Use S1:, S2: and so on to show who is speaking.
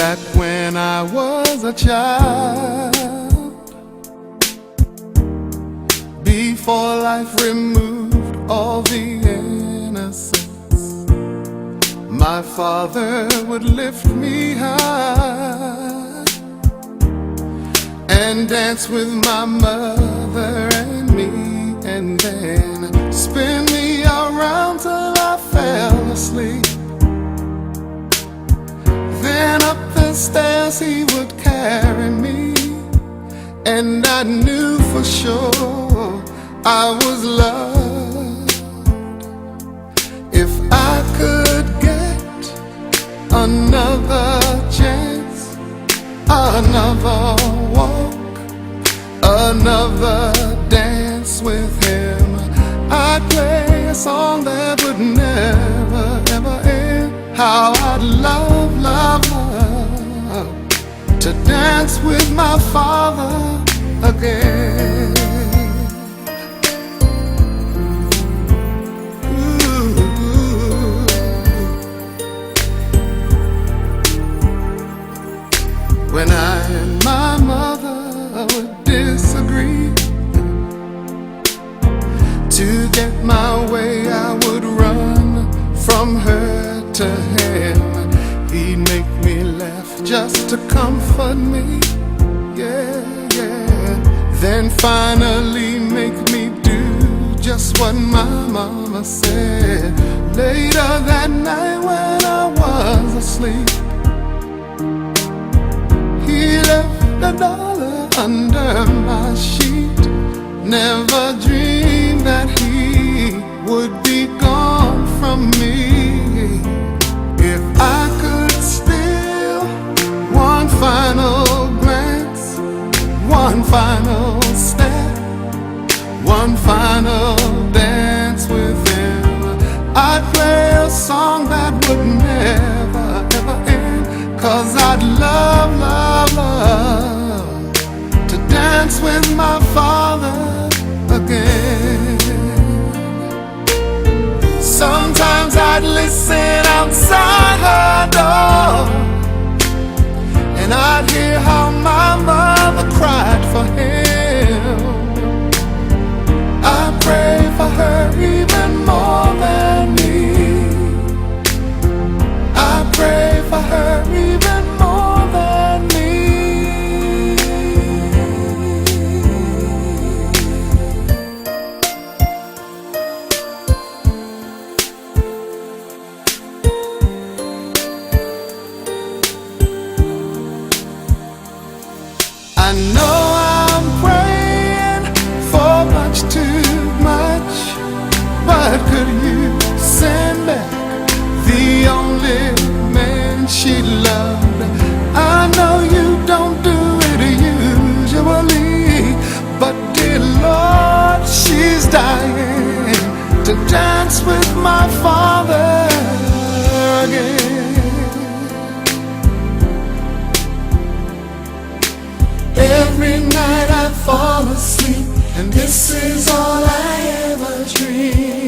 S1: that when I was a child, before life removed all the innocence, my father would lift me high and dance with my mother and me, and then spin me around till I fell asleep. Then up the stairs he would carry me, and I knew for sure I was loved. If I could get another chance, another walk, another dance with him, I'd play a song that would never, ever end. How I'd love, love, love to dance with my father again. When I and my mother would disagree, to get my way I would run from her to him. He'd make me laugh just to comfort me, yeah, yeah. Then finally make me do just what my mama said. Later that night when I was asleep, he left $1 under my sheet. Never dreamed that he would be gone from me. If I could steal one final glance, one final step, one final dance with him, I'd play a song that would never, ever end. 'Cause I'd love, love, love to dance with my father again. Sometimes I'd listen outside her door, and I'd hear how my mother cried for him. I pray for her even more than me. I pray for her even more than me. I know I'm praying for much too much, but could you send back the only man she loved? I know you don't do it usually, but dear Lord, she's dying to dance with my father again. Every night I fall asleep, and this is all I ever dream.